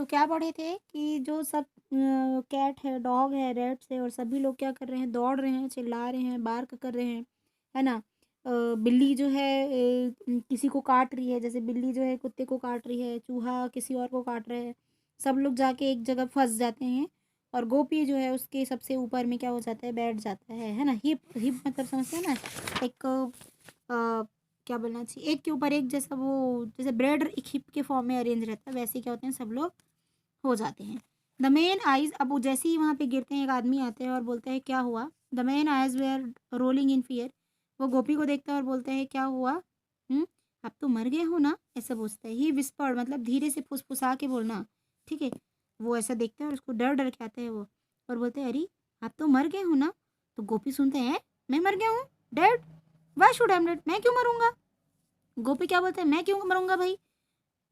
तो क्या पढ़े थे कि जो सब कैट है, डॉग है, रैट्स है और सभी लोग क्या कर रहे हैं, दौड़ रहे हैं, चिल्ला रहे हैं, बार्क कर रहे हैं, है ना? बिल्ली जो है किसी को काट रही है, जैसे बिल्ली जो है कुत्ते को काट रही है, चूहा किसी और को काट रहा है। सब लोग जाके एक जगह फँस जाते हैं और गोपी जो है उसके सबसे ऊपर में क्या हो जाता है, बैठ जाता है ना? हिप हिप मतलब समझते हैं ना? एक क्या बोलना चाहिए, एक के ऊपर एक जैसा वो जैसे ब्रेड एक हिप के फॉर्म में अरेंज रहता है, वैसे क्या होते हैं सब लोग हो जाते हैं। द मेन आइज़ अब वो जैसे ही वहाँ पे गिरते हैं, एक आदमी आता है और बोलता है क्या हुआ? The men eyes were rolling in fear. वो गोपी को देखता है और बोलता है क्या हुआ? हुँ? आप तो मर गए हो ना? ऐसा पूछता है। ही व्हिस्पर्ड मतलब धीरे से फुसफुसा के बोलना, ठीक है? वो ऐसा देखता है और उसको डर-डर के आता है वो और बोलता है अरे! आप तो मर गए हो ना? तो गोपी सुनते हैं, मैं मर गया हूँ? Dead? Why should I am dead? मैं क्यों मरूँगा? गोपी क्या बोलते हैं, मैं क्यों मरूँगा भाई?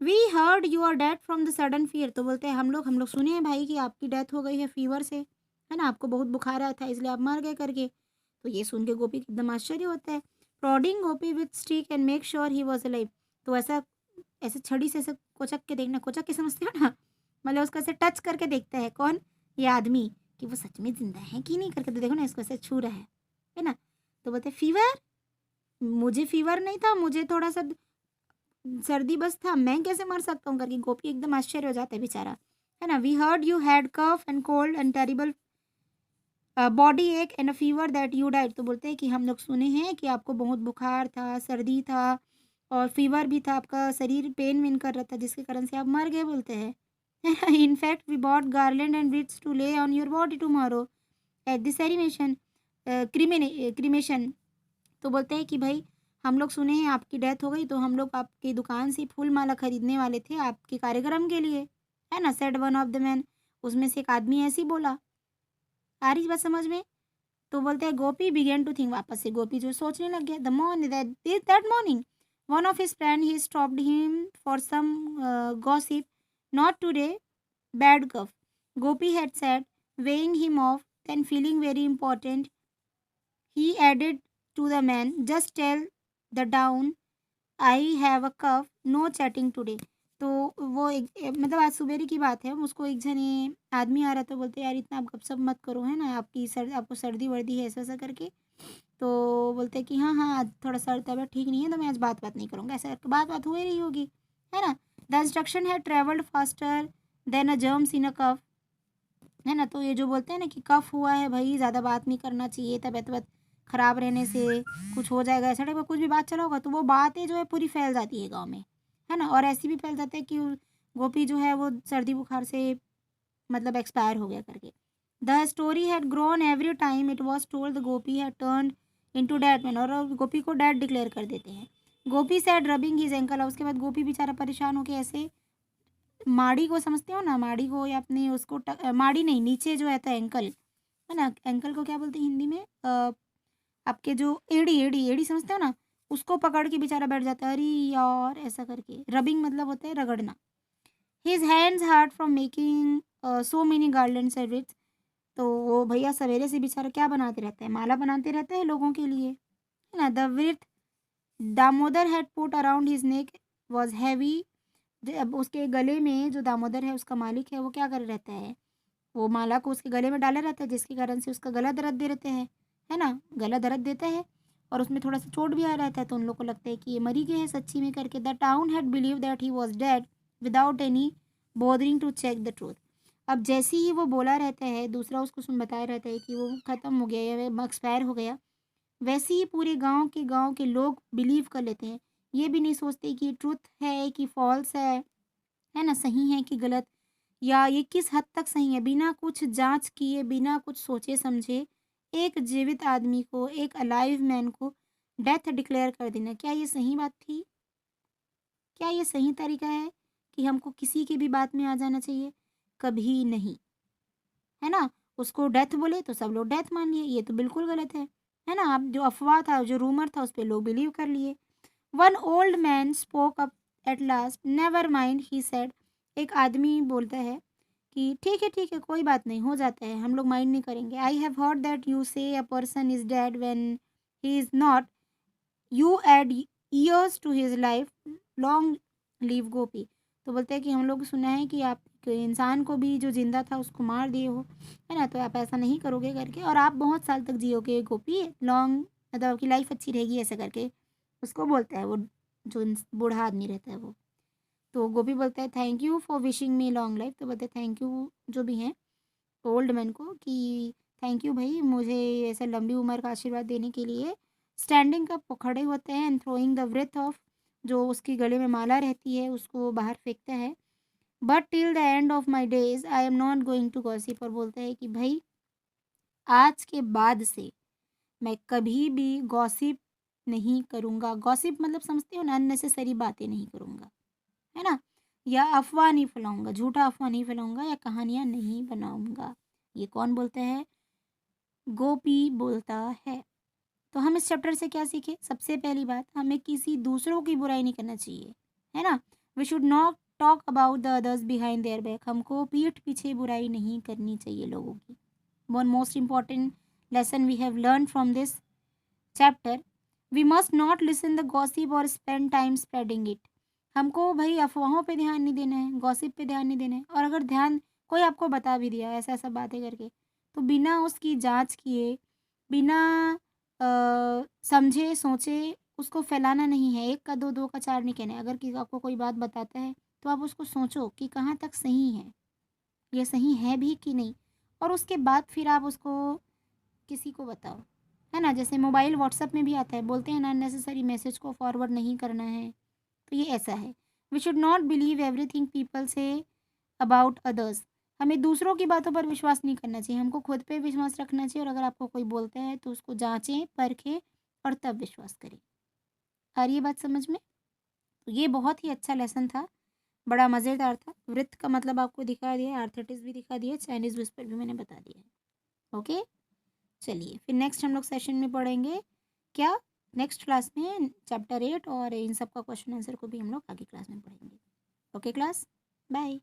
We heard you are dead from the sudden fear. तो बोलते हैं हम लोग सुने हैं भाई कि आपकी डेथ हो गई है फीवर से, है ना? आपको बहुत बुखार आया था इसलिए आप मर गए करके। तो ये सुन के गोपी को एकदम आश्चर्य होता है। Prodding Gopi with stick and make sure he was alive. तो ऐसा ऐसे छड़ी से ऐसे कोचक के देखना, कोचक के समझते हो ना? मतलब उसको ऐसे टच करके देखता है कौन? ये आदमी कि वो सच में ज़िंदा है कि नहीं करके। तो देखो ना इसको ऐसे छू रहा है ना? तो बोलते हैं फीवर? मुझे फीवर नहीं था, मुझे थोड़ा-सा सर्दी बस था, मैं कैसे मर सकता हूँ करके गोपी एकदम आश्चर्य हो जाता है बेचारा, है ना? We heard you had cough and cold and terrible body ache and a fever that you died. तो बोलते हैं कि हम लोग सुने हैं कि आपको बहुत बुखार था, सर्दी था और फीवर भी था, आपका शरीर पेन वेन कर रहा था जिसके कारण से आप मर गए बोलते हैं। In fact we bought garland and wreaths to lay on your body tomorrow at the सेरिमेशन क्रीमेशन। तो बोलते हैं कि भाई हम लोग सुने हैं आपकी डेथ हो गई तो हम लोग आपकी दुकान से फूल माला खरीदने वाले थे आपके कार्यक्रम के लिए, है ना? Said one of the man. उसमें से एक आदमी ऐसे ही बोला। आ रही बात समझ में? तो बोलते हैं गोपी बिगेन टू थिंक। वापस से गोपी जो सोचने लग गया। The morning that morning one of his friend he stopped him for some gossip. Not today bad guff, Gopi had said, weighing him off, then feeling very important, he added to the man, just tell the down I have a cough, no chatting today. तो वो मतलब आज सुबेरे की बात है, उसको एक जने आदमी आ रहा था, बोलते यार इतना आप गपशप मत करो, है ना? आपको सर्दी-वर्दी है ऐसा-ऐसा करके। तो बोलते हैं कि हाँ, हाँ, आज थोड़ा सर तबीयत ठीक नहीं है तो मैं आज बात-वात नहीं करूँगा, ऐसा करके बात-वात हो ही रही होगी, है ना? The instruction had travelled faster than a germs in a cough, है ना? तो ये जो बोलते हैं ना कि कफ हुआ है भई, ज़्यादा बात नहीं करना चाहिए, तबीयत-वबीयत खराब रहने से कुछ हो जाएगा, ऐसा टाइप का कुछ भी बात चला होगा, तो वो बातें जो है पूरी फैल जाती है गाँव में, है ना? और ऐसी भी फैल जाता है कि गोपी जो है वो सर्दी-बुखार से मतलब एक्सपायर हो गया करके। The story had grown every time it was told the Gopi had turned into dead man. और गोपी को डेड डिक्लेयर कर देते हैं। गोपी सेड रबिंग हिज एंकल। और उसके बाद गोपी बेचारा परेशान होके ऐसे माड़ी को समझते हो ना? माड़ी को या अपने उसको माड़ी नहीं, नीचे जो रहता है एंकल, है ना? एंकल को क्या बोलते हैं हिंदी में? आपके जो एड़ी समझते हो ना? उसको पकड़ के बेचारा बैठ जाता है, अरे यार! ऐसा करके। रबिंग मतलब होता है रगड़ना। His hands hurt from making so many garlands and wreaths। तो वो भैया सवेरे से बेचारा क्या बनाते रहते हैं? माला बनाते रहते हैं लोगों के लिए, है ना? The wreath Damodar had put around his neck was heavy. अब उसके गले में जो दामोदर है उसका मालिक है वो क्या करे रहता है? वो माला को उसके गले में डाला रहता है जिसके कारण से उसका गला दर्द दे रहते हैं, है ना? गला दर्द देता है और उसमें थोड़ा-सा चोट भी आ रहता है तो उन लोग को लगता है कि ये मर ही गए हैं सच्ची में करके। The town had believed that he was dead without any bothering to check the truth. अब जैसे ही वो बोला रहता है, दूसरा उसको बताया रहता है कि वो खत्म हो गया या एक्सपायर हो गया, वैसे ही पूरे गाँव के लोग बिलीव कर लेते हैं। ये भी नहीं सोचते कि ट्रुथ है कि फ़ॉल्स है ना? सही है कि गलत, या ये किस हद तक सही है। बिना कुछ जाँच किए, बिना कुछ सोचे-समझे एक जीवित आदमी को, एक अलाइव मैन को डेथ डिक्लेयर कर देना, क्या ये सही बात थी? क्या ये सही तरीका है कि हमको किसी की भी बात में आ जाना चाहिए? कभी नहीं, है ना? उसको डेथ बोले तो सब लोग डेथ मान लिए, ये तो बिल्कुल गलत है ना? अब जो अफ़वाह था, जो रूमर था, उस पे लोग बिलीव कर लिए। One old man spoke up at last, never mind he said. एक आदमी बोलता है कि ठीक है, कोई बात नहीं, हो जाता है, हम लोग माइंड नहीं करेंगे। I have heard that you say a person is dead when he is not, you add years to his life, long live Gopi. तो बोलते हैं कि हम लोग सुना है कि आप इंसान को भी जो ज़िंदा था उसको मार दिए हो, है ना? तो आप ऐसा नहीं करोगे करके, और आप बहुत साल तक जियोगे गोपी, लॉन्ग, मतलब आपकी लाइफ़ अच्छी रहेगी ऐसा करके उसको बोलता है वो, जो बूढ़ा आदमी रहता है वो। तो गोपी बोलता है thank you for wishing me long life. तो बोलते हैं थैंक यू जो भी हैं ओल्ड मैन को, कि थैंक यू भाई मुझे ऐसा लंबी उम्र का आशीर्वाद देने के लिए। स्टैंडिंग अप वो खड़े होते हैं एंड थ्रोइंग द व्रेथ ऑफ, जो उसकी गले में माला रहती है उसको बाहर फेंकता है। But till the end of my days I am not going to gossip, और बोलता है कि भाई आज के बाद से मैं कभी भी गॉसिप नहीं करूँगा। गॉसिप मतलब समझते हो ना, अननेसेसरी बातें नहीं करूँगा, है ना? या अफ़वाह नहीं फैलाऊँगा, झूठा अफ़वाह नहीं फैलाऊँगा या कहानियाँ नहीं बनाऊँगा। ये कौन बोलता है? गोपी बोलता है। तो हम इस चैप्टर से क्या सीखे? सबसे पहली बात, हमें किसी दूसरों की बुराई नहीं करना चाहिए, है ना? We should not talk about the others behind their back, हमको पीठ पीछे बुराई नहीं करनी चाहिए लोगों की। One most important lesson we have learn from this chapter, we must not listen the gossip और स्पेंड टाइम स्प्रेडिंग इट। हमको भाई अफवाहों पे ध्यान नहीं देना है, गॉसिप पे ध्यान नहीं देना है, और अगर ध्यान कोई आपको बता भी दिया ऐसा ऐसा बातें करके, तो बिना उसकी जांच किए, बिना समझे सोचे उसको फैलाना नहीं है। एक का दो, दो का चार नहीं कहना है। अगर आपको कोई बात बताता है तो आप उसको सोचो कि कहाँ तक सही है, ये सही है भी कि नहीं, और उसके बाद फिर आप उसको किसी को बताओ, है ना? जैसे मोबाइल व्हाट्सएप में भी आता है, बोलते हैं ना अननेसेसरी मैसेज को फॉरवर्ड नहीं करना है, तो ये ऐसा है। We should not believe everything people say about others. हमें दूसरों की बातों पर विश्वास नहीं करना चाहिए, हमको खुद पे विश्वास रखना चाहिए, और अगर आपको कोई बोलता है तो उसको जांचें परखें और तब विश्वास करें। आ रही है बात समझ में? तो ये बहुत ही अच्छा लेसन था, बड़ा मज़ेदार था। वृत्त का मतलब आपको दिखा दिया, आर्थराइटिस भी दिखा दिया, चाइनीज़ विस्पर भी मैंने बता दिया है। ओके, चलिए फिर नेक्स्ट हम लोग सेशन में पढ़ेंगे क्या, नेक्स्ट क्लास में चैप्टर 8, और इन सब का क्वेश्चन आंसर को भी हम लोग आगे क्लास में पढ़ेंगे। Okay class, bye.